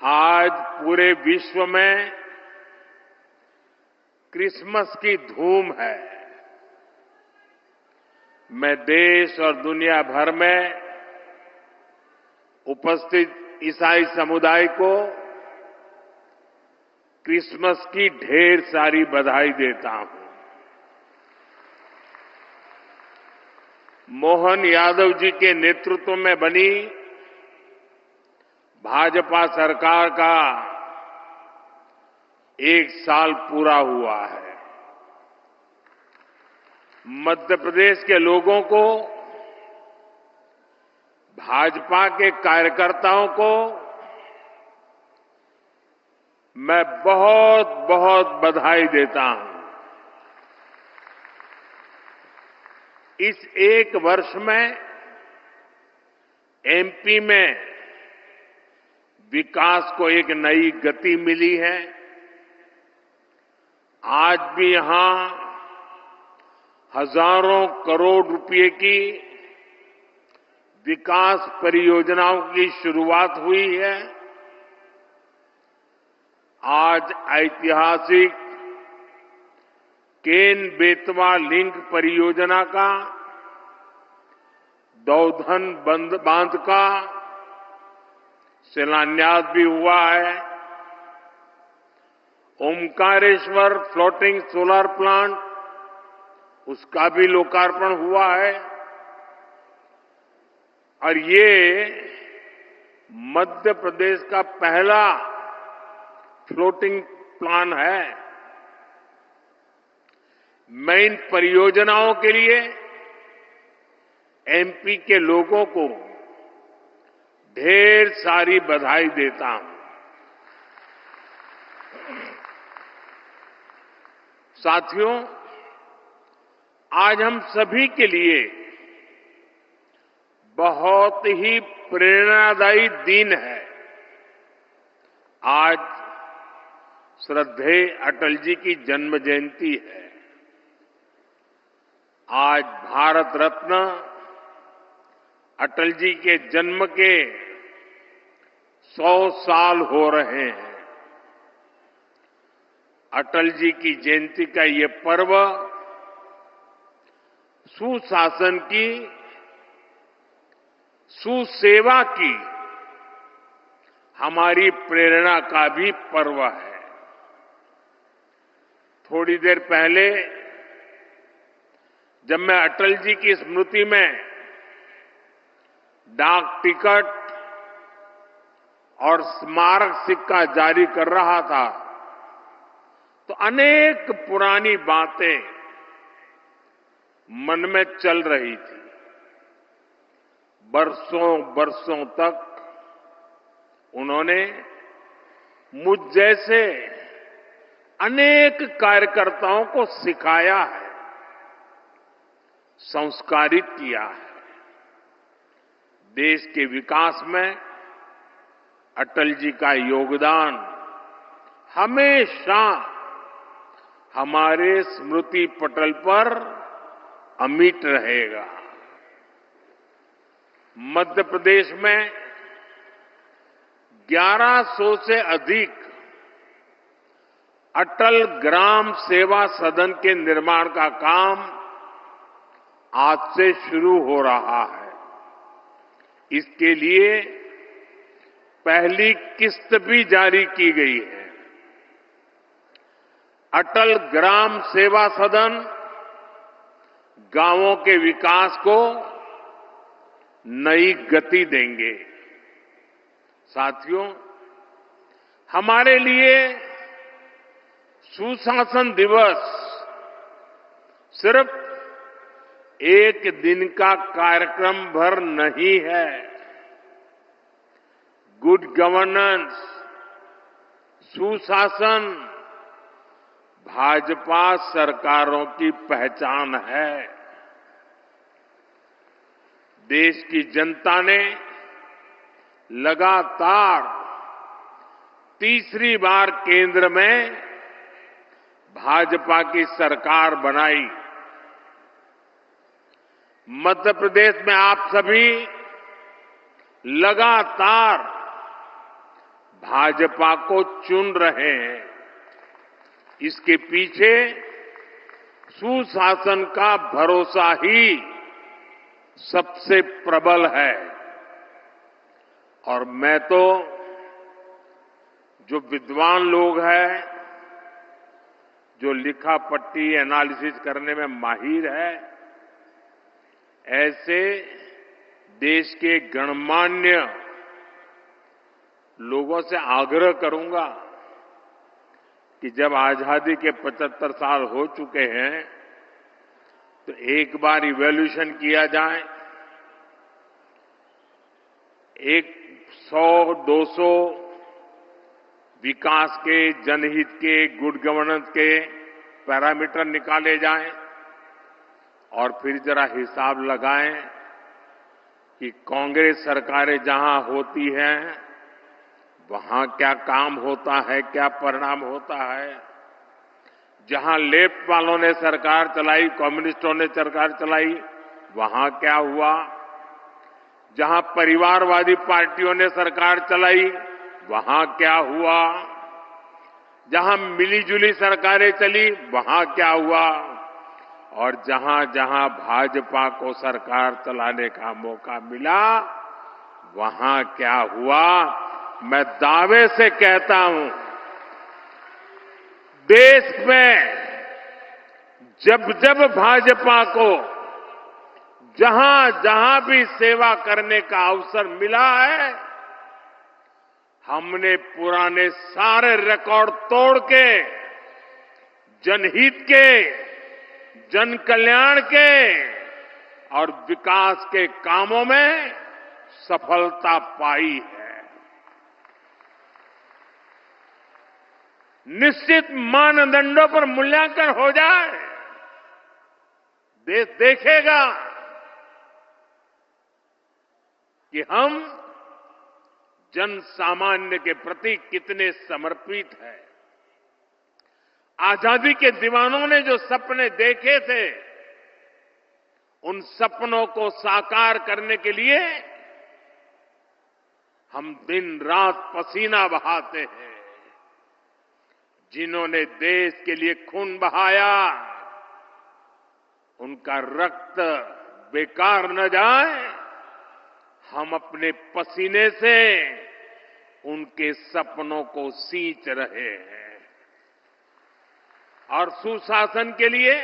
आज पूरे विश्व में क्रिसमस की धूम है। मैं देश और दुनिया भर में उपस्थित ईसाई समुदाय को क्रिसमस की ढेर सारी बधाई देता हूं। मोहन यादव जी के नेतृत्व में बनी भाजपा सरकार का 1 साल पूरा हुआ है। मध्य प्रदेश के लोगों को, भाजपा के कार्यकर्ताओं को मैं बहुत बहुत बधाई देता हूं। इस 1 वर्ष में एमपी में विकास को एक नई गति मिली है। आज भी यहां हजारों करोड़ रुपए की विकास परियोजनाओं की शुरुआत हुई है। आज ऐतिहासिक केन बेतवा लिंक परियोजना का, दौधन बांध का शिलान्यास भी हुआ है। ओमकारेश्वर फ्लोटिंग सोलर प्लांट, उसका भी लोकार्पण हुआ है। और ये मध्य प्रदेश का पहला फ्लोटिंग प्लांट है। मैं इन परियोजनाओं के लिए एमपी के लोगों को ढेर सारी बधाई देता हूं। साथियों, आज हम सभी के लिए बहुत ही प्रेरणादायी दिन है। आज श्रद्धेय अटल जी की जन्म जयंती है। आज भारत रत्न अटल जी के जन्म के 100 साल हो रहे हैं। अटल जी की जयंती का ये पर्व सुशासन की, सुसेवा की हमारी प्रेरणा का भी पर्व है। थोड़ी देर पहले जब मैं अटल जी की स्मृति में डाक टिकट और स्मारक सिक्का जारी कर रहा था, तो अनेक पुरानी बातें मन में चल रही थी। बरसों बरसों तक उन्होंने मुझ जैसे अनेक कार्यकर्ताओं को सिखाया है, संस्कारित किया है। देश के विकास में अटल जी का योगदान हमेशा हमारे स्मृति पटल पर अमिट रहेगा। मध्य प्रदेश में 1100 से अधिक अटल ग्राम सेवा सदन के निर्माण का काम आज से शुरू हो रहा है। इसके लिए पहली किस्त भी जारी की गई है। अटल ग्राम सेवा सदन गांवों के विकास को नई गति देंगे। साथियों, हमारे लिए सुशासन दिवस सिर्फ एक दिन का कार्यक्रम भर नहीं है। गुड गवर्नेंस, सुशासन भाजपा सरकारों की पहचान है। देश की जनता ने लगातार तीसरी बार केंद्र में भाजपा की सरकार बनाई। मध्य प्रदेश में आप सभी लगातार भाजपा को चुन रहे हैं, इसके पीछे सुशासन का भरोसा ही सबसे प्रबल है। और मैं तो जो विद्वान लोग हैं, जो लिखा पट्टी एनालिसिस करने में माहिर है, ऐसे देश के गणमान्य लोगों से आग्रह करूंगा कि जब आजादी के 75 साल हो चुके हैं तो एक बार इवैल्यूएशन किया जाए। 100-200 विकास के, जनहित के, गुड गवर्नेंस के पैरामीटर निकाले जाएं और फिर जरा हिसाब लगाएं कि कांग्रेस सरकारें जहां होती हैं वहां क्या काम होता है, क्या परिणाम होता है। जहां लेफ्ट वालों ने सरकार चलाई, कम्युनिस्टों ने सरकार चलाई, वहां क्या हुआ। जहां परिवारवादी पार्टियों ने सरकार चलाई, वहां क्या हुआ। जहां मिलीजुली सरकारें चली, वहां क्या हुआ। और जहां जहां भाजपा को सरकार चलाने का मौका मिला, वहां क्या हुआ। मैं दावे से कहता हूं, देश में जब जब भाजपा को जहां जहां भी सेवा करने का अवसर मिला है, हमने पुराने सारे रिकॉर्ड तोड़ के जनहित के, जन कल्याण के और विकास के कामों में सफलता पाई है। निश्चित मानदंडों पर मूल्यांकन हो जाए, देश देखेगा कि हम जन सामान्य के प्रति कितने समर्पित हैं। आजादी के दीवानों ने जो सपने देखे थे, उन सपनों को साकार करने के लिए हम दिन रात पसीना बहाते हैं। जिन्होंने देश के लिए खून बहाया, उनका रक्त बेकार न जाए, हम अपने पसीने से उनके सपनों को सींच रहे हैं। और सुशासन के लिए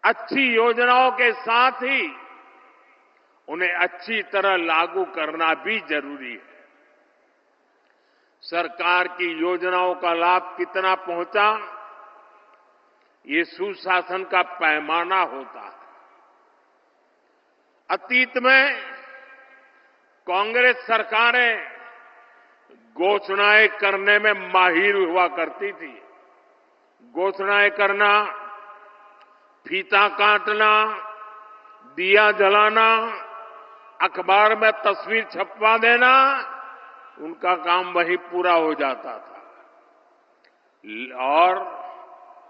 अच्छी योजनाओं के साथ ही उन्हें अच्छी तरह लागू करना भी जरूरी है। सरकार की योजनाओं का लाभ कितना पहुंचा, ये सुशासन का पैमाना होता है। अतीत में कांग्रेस सरकारें घोषणाएं करने में माहिर हुआ करती थी। घोषणाएं करना, फीता काटना, दिया जलाना, अखबार में तस्वीर छपवा देना, उनका काम वहीं पूरा हो जाता था और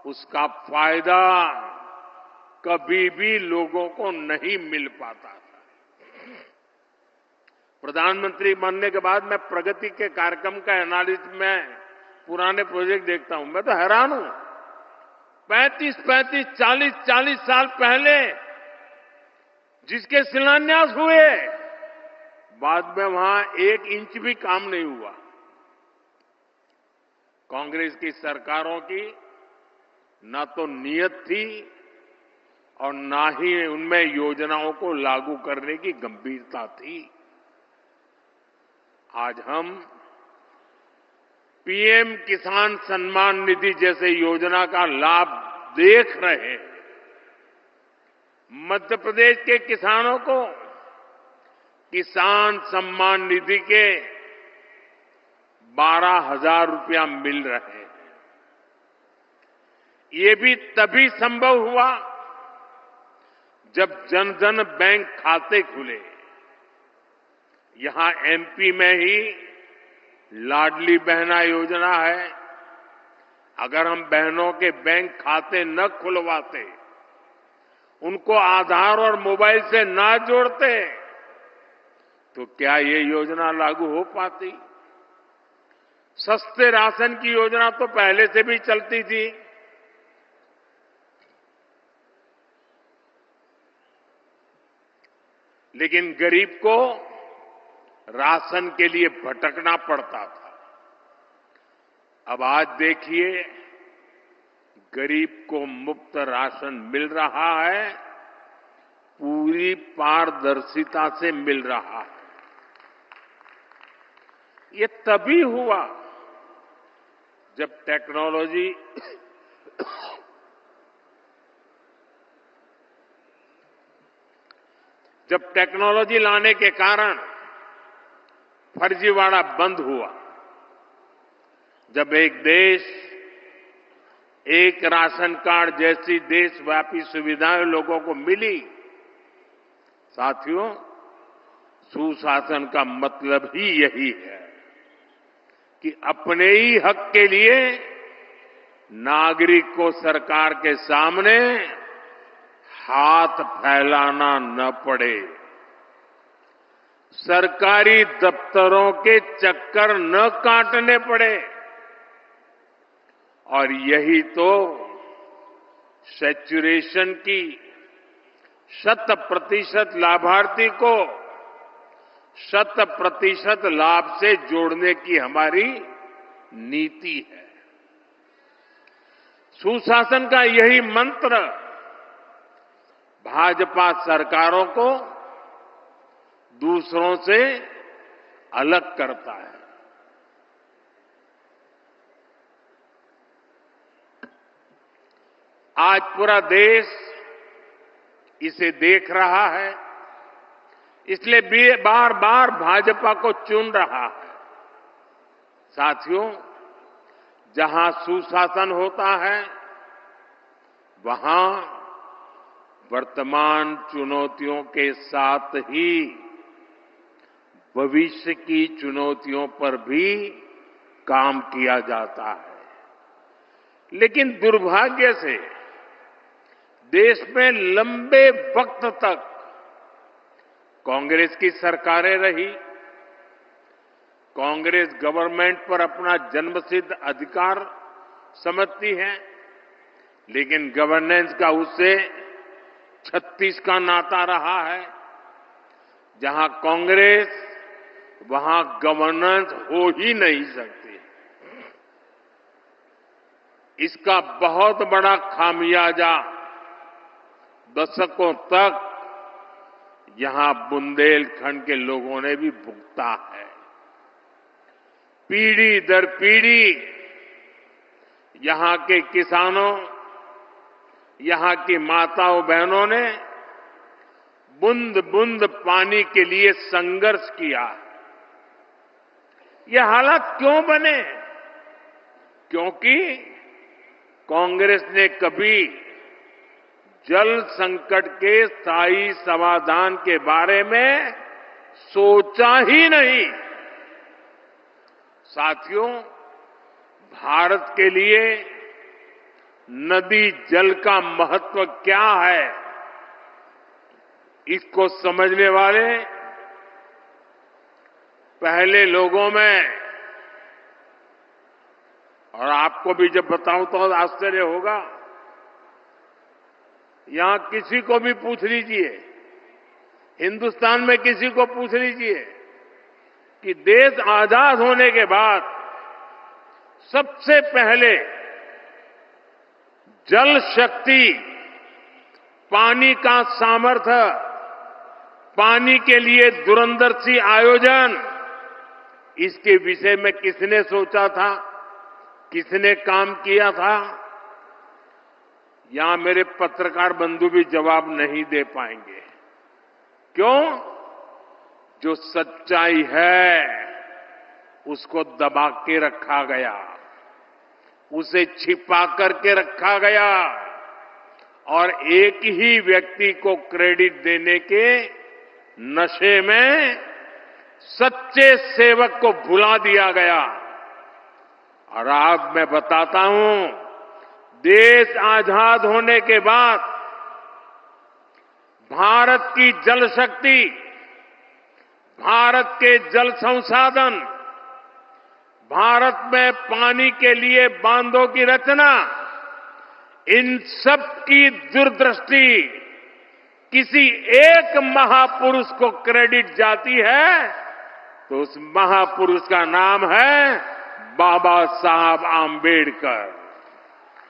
उसका फायदा कभी भी लोगों को नहीं मिल पाता था। प्रधानमंत्री बनने के बाद मैं प्रगति के कार्यक्रम का एनालिसिस में पुराने प्रोजेक्ट देखता हूं, मैं तो हैरान हूं। 35, 40 साल पहले जिसके शिलान्यास हुए, बाद में वहां 1 इंच भी काम नहीं हुआ। कांग्रेस की सरकारों की ना तो नीयत थी और ना ही उनमें योजनाओं को लागू करने की गंभीरता थी। आज हम पीएम किसान सम्मान निधि जैसे योजना का लाभ देख रहे हैं। मध्य प्रदेश के किसानों को किसान सम्मान निधि के 12,000 रुपया मिल रहे हैं। ये भी तभी संभव हुआ जब जन धन बैंक खाते खुले। यहां एमपी में ही लाडली बहना योजना है। अगर हम बहनों के बैंक खाते न खुलवाते, उनको आधार और मोबाइल से ना जोड़ते, तो क्या ये योजना लागू हो पाती? सस्ते राशन की योजना तो पहले से भी चलती थी, लेकिन गरीब को राशन के लिए भटकना पड़ता था। अब आज देखिए, गरीब को मुफ्त राशन मिल रहा है, पूरी पारदर्शिता से मिल रहा है। ये तभी हुआ जब टेक्नोलॉजी लाने के कारण फर्जीवाड़ा बंद हुआ। जब एक देश एक राशन कार्ड जैसी देशव्यापी सुविधाएं लोगों को मिली, साथियों, सुशासन का मतलब ही यही है कि अपने ही हक के लिए नागरिक को सरकार के सामने हाथ फैलाना न पड़े, सरकारी दफ्तरों के चक्कर न काटने पड़े। और यही तो सैचुरेशन की 100% लाभार्थी को 100% लाभ से जोड़ने की हमारी नीति है। सुशासन का यही मंत्र भाजपा सरकारों को दूसरों से अलग करता है। आज पूरा देश इसे देख रहा है, इसलिए बार बार भाजपा को चुन रहा है। साथियों, जहां सुशासन होता है, वहां वर्तमान चुनौतियों के साथ ही भविष्य की चुनौतियों पर भी काम किया जाता है। लेकिन दुर्भाग्य से देश में लंबे वक्त तक कांग्रेस की सरकारें रही। कांग्रेस गवर्नमेंट पर अपना जन्मसिद्ध अधिकार समझती है, लेकिन गवर्नेंस का उससे 36 का नाता रहा है। जहां कांग्रेस, वहां गवर्नेंस हो ही नहीं सकती। इसका बहुत बड़ा खामियाजा दशकों तक यहां बुंदेलखंड के लोगों ने भी भुगता है। पीढ़ी दर पीढ़ी यहां के किसानों, यहां की माताओं बहनों ने बूंद बूंद पानी के लिए संघर्ष किया। ये हालात क्यों बने? क्योंकि कांग्रेस ने कभी जल संकट के स्थायी समाधान के बारे में सोचा ही नहीं। साथियों, भारत के लिए नदी जल का महत्व क्या है, इसको समझने वाले पहले लोगों में, और आपको भी जब बताऊं तो आश्चर्य होगा, यहां किसी को भी पूछ लीजिए, हिंदुस्तान में किसी को पूछ लीजिए कि देश आजाद होने के बाद सबसे पहले जल शक्ति, पानी का सामर्थ्य, पानी के लिए दूरंदर्शी आयोजन, इसके विषय में किसने सोचा था, किसने काम किया था? यहां मेरे पत्रकार बंधु भी जवाब नहीं दे पाएंगे। क्यों? जो सच्चाई है उसको दबा के रखा गया, उसे छिपा करके रखा गया और एक ही व्यक्ति को क्रेडिट देने के नशे में सच्चे सेवक को भुला दिया गया। और आज मैं बताता हूं, देश आजाद होने के बाद भारत की जल शक्ति, भारत के जल संसाधन, भारत में पानी के लिए बांधों की रचना, इन सब की दूरदृष्टि किसी एक महापुरुष को क्रेडिट जाती है तो उस महापुरुष का नाम है बाबा साहब आंबेडकर।